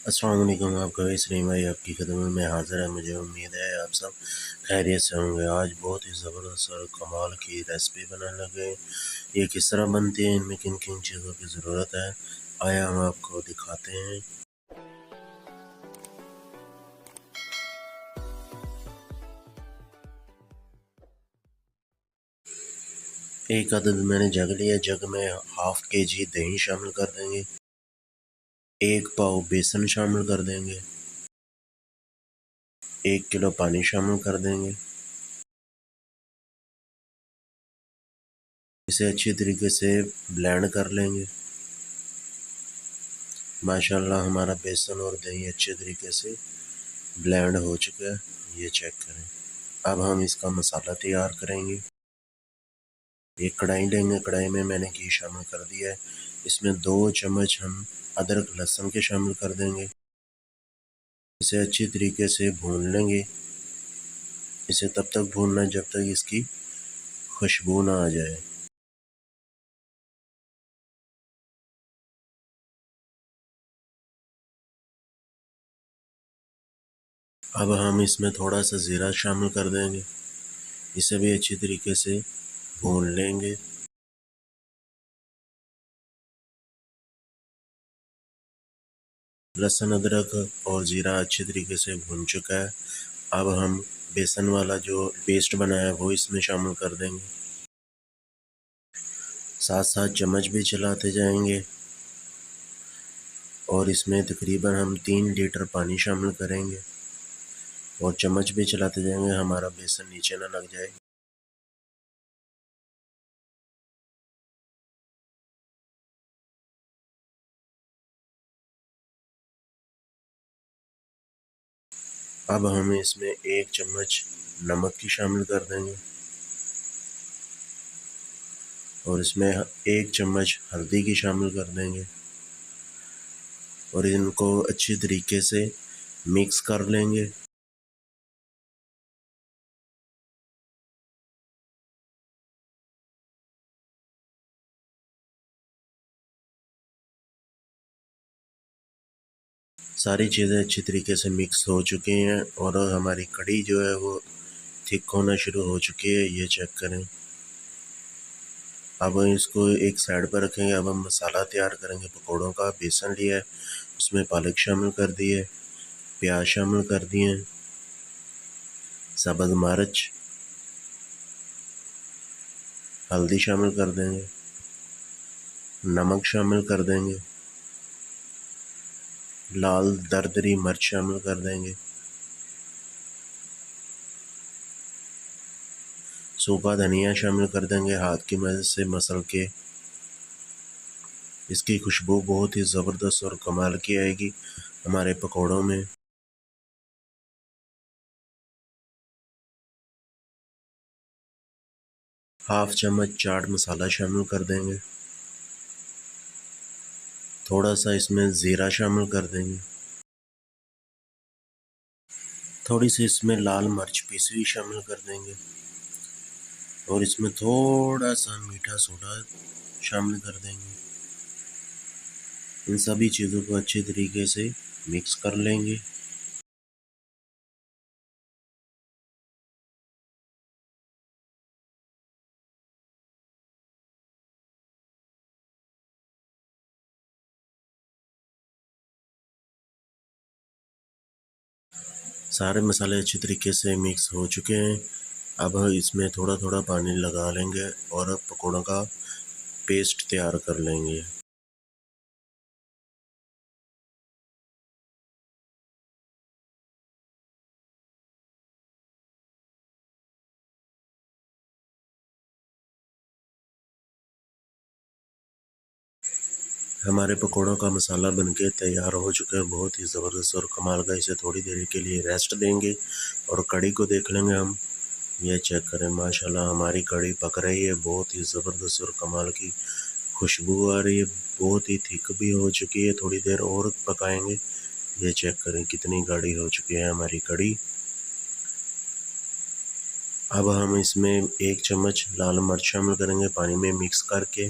अस्सलाम वालेकुम। आपका इसलिम भाई आपकी खिदमत में हाज़िर है। मुझे उम्मीद है आप सब खैरियत से होंगे। आज बहुत ही ज़बरदस्त और कमाल की रेसिपी बनाने लगे। ये किस तरह बनती है, इनमें किन किन चीज़ों की ज़रूरत है, आया हम आपको दिखाते हैं। एक अदद मैंने जग लिया। जग में हाफ़ kg दही शामिल कर देंगे। 1 पाव बेसन शामिल कर देंगे। 1 किलो पानी शामिल कर देंगे। इसे अच्छी तरीके से ब्लेंड कर लेंगे। माशाल्लाह हमारा बेसन और दही अच्छे तरीके से ब्लेंड हो चुका है, ये चेक करें। अब हम इसका मसाला तैयार करेंगे। एक कढ़ाई लेंगे। कढ़ाई में मैंने घी शामिल कर दिया है। इसमें 2 चम्मच हम अदरक लहसुन के शामिल कर देंगे। इसे अच्छी तरीके से भून लेंगे। इसे तब तक भूनना जब तक इसकी खुशबू ना आ जाए। अब हम इसमें थोड़ा सा ज़ीरा शामिल कर देंगे। इसे भी अच्छी तरीके से भून लेंगे। लहसुन अदरक और ज़ीरा अच्छे तरीके से भून चुका है। अब हम बेसन वाला जो पेस्ट बनाया है वो इसमें शामिल कर देंगे। साथ साथ चम्मच भी चलाते जाएंगे और इसमें तकरीबन हम 3 लीटर पानी शामिल करेंगे और चम्मच भी चलाते जाएंगे, हमारा बेसन नीचे ना लग जाए। अब हम इसमें 1 चम्मच नमक की शामिल कर देंगे और इसमें 1 चम्मच हल्दी की शामिल कर देंगे और इनको अच्छी तरीके से मिक्स कर लेंगे। सारी चीज़ें अच्छी तरीके से मिक्स हो चुकी हैं और हमारी कढ़ी जो है वो थिक होना शुरू हो चुकी है, ये चेक करें। अब इसको एक साइड पर रखेंगे। अब हम मसाला तैयार करेंगे पकौड़ों का। बेसन लिया है, उसमें पालक शामिल कर दिए, प्याज शामिल कर दिए, सब्ज़ मिर्च, हल्दी शामिल कर देंगे, नमक शामिल कर देंगे, लाल दरदरी मिर्च शामिल कर देंगे, सूखा धनिया शामिल कर देंगे हाथ की मदद से मसल के। इसकी खुशबू बहुत ही ज़बरदस्त और कमाल की आएगी हमारे पकौड़ों में। हाफ चम्मच चाट मसाला शामिल कर देंगे। थोड़ा सा इसमें ज़ीरा शामिल कर देंगे। थोड़ी सी इसमें लाल मिर्च पीसी हुई शामिल कर देंगे और इसमें थोड़ा सा मीठा सोडा शामिल कर देंगे। इन सभी चीज़ों को अच्छे तरीके से मिक्स कर लेंगे। सारे मसाले अच्छी तरीके से मिक्स हो चुके हैं। अब इसमें थोड़ा थोड़ा पानी लगा लेंगे और पकौड़ों का पेस्ट तैयार कर लेंगे। हमारे पकौड़ों का मसाला बनके तैयार हो चुका है, बहुत ही ज़बरदस्त और कमाल का। इसे थोड़ी देर के लिए रेस्ट देंगे और कढ़ी को देख लेंगे हम। ये चेक करें, माशाल्लाह हमारी कढ़ी पक रही है, बहुत ही ज़बरदस्त और कमाल की खुशबू आ रही है। बहुत ही थिक भी हो चुकी है, थोड़ी देर और पकाएंगे। ये चेक करें कितनी गाढ़ी हो चुकी है हमारी कढ़ी। अब हम इसमें 1 चम्मच लाल मिर्च शामिल करेंगे पानी में मिक्स करके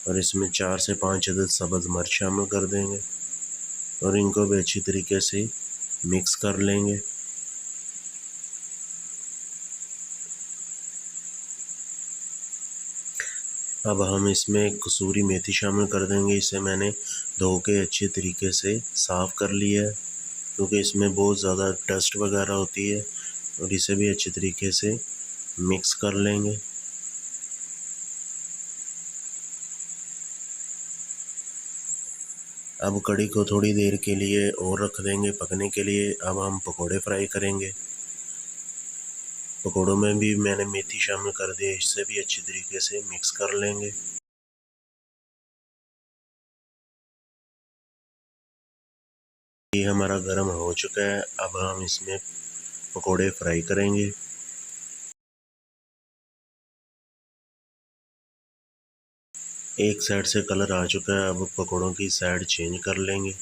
और इसमें 4 से 5 अदद सब्ज़ मिर्च शामिल कर देंगे। और इनको भी अच्छी तरीके से मिक्स कर लेंगे। अब हम इसमें कसूरी मेथी शामिल कर देंगे। इसे मैंने धो के अच्छे तरीके से साफ़ कर लिया है, क्योंकि इसमें बहुत ज़्यादा डस्ट वगैरह होती है। और इसे भी अच्छे तरीके से मिक्स कर लेंगे। अब कढ़ी को थोड़ी देर के लिए और रख देंगे पकने के लिए। अब हम पकोड़े फ्राई करेंगे। पकोड़ों में भी मैंने मेथी शामिल कर दी है, इससे भी अच्छी तरीके से मिक्स कर लेंगे। ये हमारा गरम हो चुका है। अब हम इसमें पकोड़े फ्राई करेंगे। एक साइड से कलर आ चुका है, अब पकोड़ों की साइड चेंज कर लेंगे।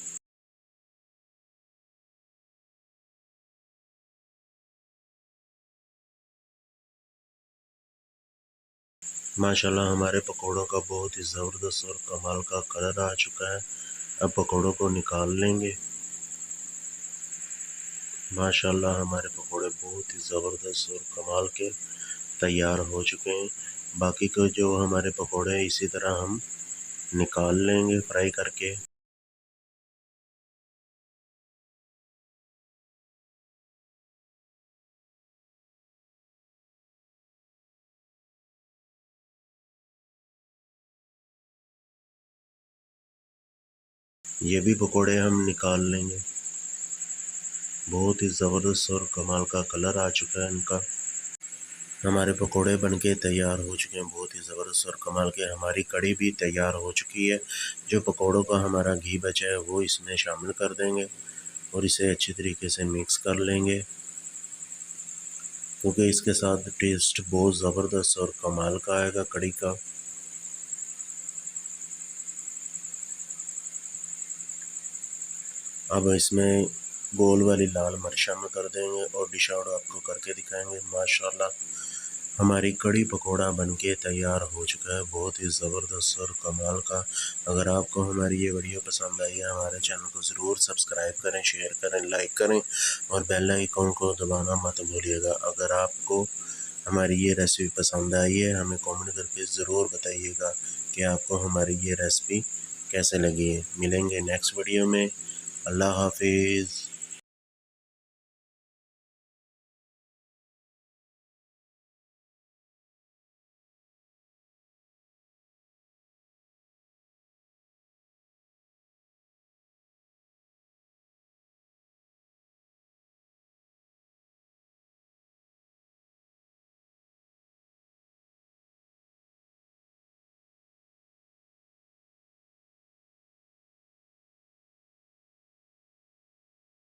माशाल्लाह हमारे पकोड़ों का बहुत ही ज़बरदस्त और कमाल का कलर आ चुका है। अब पकोड़ों को निकाल लेंगे। माशाल्लाह हमारे पकोड़े बहुत ही ज़बरदस्त और कमाल के तैयार हो चुके हैं। बाकी के जो हमारे पकोड़े हैं इसी तरह हम निकाल लेंगे फ्राई करके। ये भी पकोड़े हम निकाल लेंगे। बहुत ही ज़बरदस्त और कमाल का कलर आ चुका है इनका। हमारे पकोड़े बनके तैयार हो चुके हैं, बहुत ही ज़बरदस्त और कमाल के। हमारी कढ़ी भी तैयार हो चुकी है। जो पकोड़ों का हमारा घी बचा है वो इसमें शामिल कर देंगे और इसे अच्छी तरीके से मिक्स कर लेंगे, क्योंकि इसके साथ टेस्ट बहुत ज़बरदस्त और कमाल का आएगा कढ़ी का। अब इसमें गोल वाली लाल मिर्च शामिल कर देंगे और डिश आउट आपको करके दिखाएंगे। माशाल्लाह हमारी कढ़ी पकोड़ा बनके तैयार हो चुका है, बहुत ही ज़बरदस्त और कमाल का। अगर आपको हमारी ये वीडियो पसंद आई है, हमारे चैनल को ज़रूर सब्सक्राइब करें, शेयर करें, लाइक करें और बेल आइकन को दबाना मत भूलिएगा। अगर आपको हमारी ये रेसिपी पसंद आई है, हमें कमेंट करके ज़रूर बताइएगा कि आपको हमारी ये रेसिपी कैसे लगी है। मिलेंगे नेक्स्ट वीडियो में। अल्लाह हाफिज़।